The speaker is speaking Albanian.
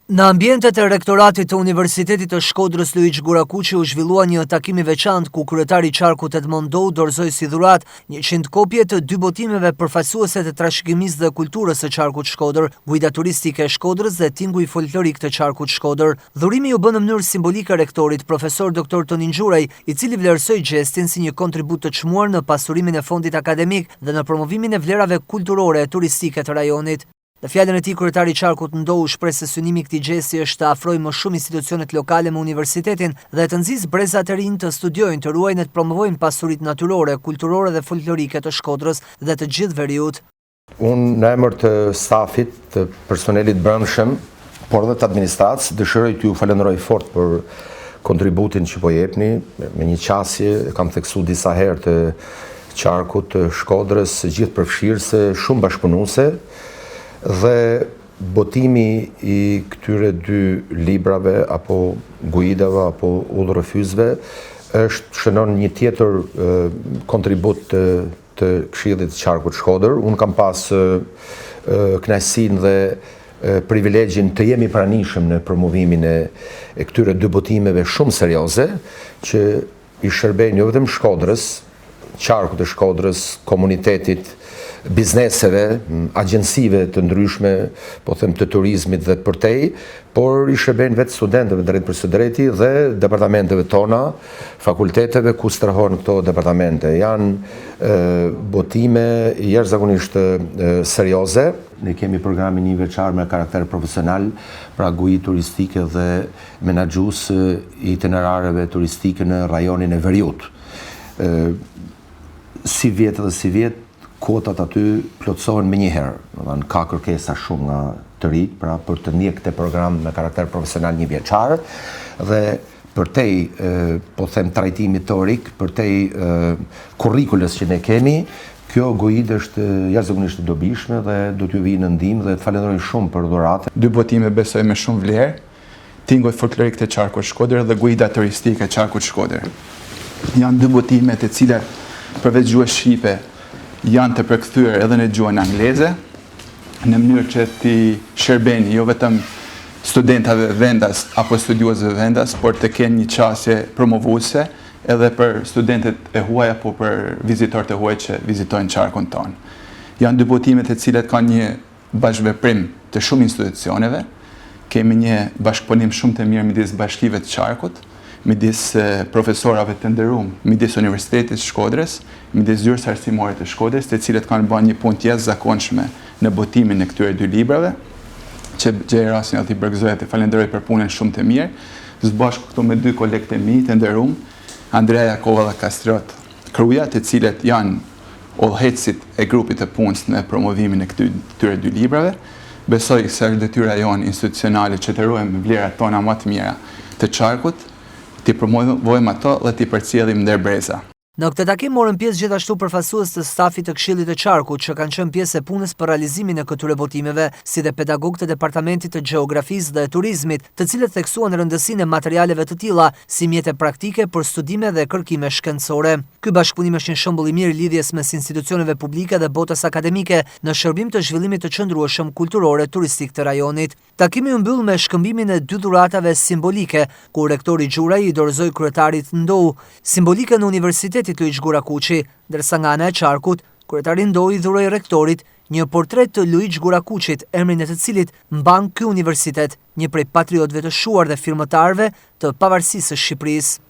Në ambientet e rektoratit të Universitetit të Shkodrës Luiç Gurakuqi u zhvillua një takim i veçantë ku kryetari i qarkut Edmond Dou dorëzoi si dhuratë 100 kopje të 2 botimeve përfaqësuese të trashëgimisë dhe kulturës së qarkut Shkodër, guida turistike e Shkodrës dhe tinguj folklorik të qarkut Shkodër. Dhurimi u bë në mënyrë simbolike rektorit, profesor Dr. Tonin Xhurej, i cili vlerësoi gestin si një kontribut të çmuar në pasurimin e fondit akademik dhe në promovimin e vlerave kulturore e turistike të rajonit. Në fjalën e tij, kryetari i qarkut Ndou shpreh se synimi i këtij gjesti është të afrojë më shumë institucionet lokale me universitetin dhe të nxjisë brezat e rinj të studiojnë, të ruajnë dhe të promovojnë pasuritë natyrore, kulturore dhe folklorike të Shkodrës dhe të gjithë veriut. Unë në emër të stafit, të personelit brendshëm, por edhe të administratës, dëshiroj t'ju falenderoj fort për kontributin që po jepni. Me një qasje kam theksuar disa herë të qarkut të Shkodrës, gjithëpërfshirëse, shumë bashkëpunuese. Dhe botimi i këtyre 2 librave apo guidave apo udhërrëfyesve shënon një tjetër kontribut të Këshillit të Qarkut Shkodër. Unë kam pas kënaqësinë dhe privilegjin të jemi pranishëm në promovimin e këtyre 2 botimeve shumë serioze që i shërbejnë jo vetëm Shkodrës, Qarkut të Shkodrës, komunitetit, bizneseve, agjensive të ndryshme, po them të turizmit dhe përtej, por i shërbejnë vetë studentëve drejt për së drejti dhe departamenteve tona, fakulteteve ku strehojnë këto departamente. Janë botime jashtëzakonisht serioze. Ne kemi programin një veçar me karakter profesional, pra guid turistike dhe menaxhues itinerareve turistike në rajonin e Veriut. Si vjet dhe si vjet, kotat aty plotësohen me njëherë. Ka kërkesa shumë nga të rinj, pra për të ndjek këtë program me karakter profesional një vjeçar dhe përtej, po them trajtimit teorik, përtej kurrikulës që ne kemi, kjo guid është jashtëzakonisht e dobishme dhe do t'ju vijë në ndihmë dhe të falenderoj shumë për dhuratën. 2 botime besoj me shumë vlerë, tinguj folklorik të Qarkut Shkodër dhe guida turistike e Qarkut Shkodër. Janë 2 botime të cilat përveç gjuhës shqipe janë të përkthyer edhe në gjuhën angleze, në mënyrë që t'i shërbejnë jo vetëm studentave vendas apo studiuesve vendas, por të kenë një qasje promovuese edhe për studentët e huaj apo për vizitorët e huaj që vizitojnë qarkun tonë. Janë 2 botime të cilat kanë një bashkëveprim të shumë institucioneve. Kemi një bashkëpunim shumë të mirë midis bashkive të qarkut, midis profesorave të nderuar, midis Universitetit të Shkodrës, midis zyrës arsimore të Shkodrës, të cilët kanë bërë një punë të jashtëzakonshme në botimin e këtyre 2 librave, që gjej rastin aty përgëzoja të falenderoj për punën shumë të mirë, së bashku këtu me 2 kolegët e mi të nderuar, Andrea Jakova dhe Kastriot Kruja, të cilët janë udhëheqësit e grupit të punës në promovimin e këtyre 2 librave. Besoj se është detyra jonë institucionale që të ruajmë vlerat tona më të mira të qarkut, t'i promovojmë ato dhe t'i përcjellim ndër breza. Në këtë takim morën pjesë gjithashtu përfaqësues të stafit të Këshillit të Qarkut që kanë qenë pjesë e punës për realizimin e këtyre botimeve, si dhe pedagogët e Departamentit të Gjeografisë dhe Turizmit, të cilët theksuan rëndësinë e materialeve të tilla si mjete praktike për studime dhe kërkime shkencore. Ky bashkëpunim është një shembull i mirë lidhjes mes institucioneve publike dhe botës akademike në shërbim të zhvillimit të qëndrueshëm kulturore turistik të rajonit. Takimi u mbyll me shkëmbimin e 2 dhuratave simbolike, ku rektori Xhurej i dorëzoi kryetarit Ndou, simbolike në Universitetit Luiç Gurakuqi, ndërsa nga ana e qarkut, kryetari Ndou i dhuroi rektorit një portret të Luiç Gurakuqit, emrin e të cilit mban ky universitet, një prej patriotëve të shuar dhe firmëtarëve të pavarësisë së Shqipërisë.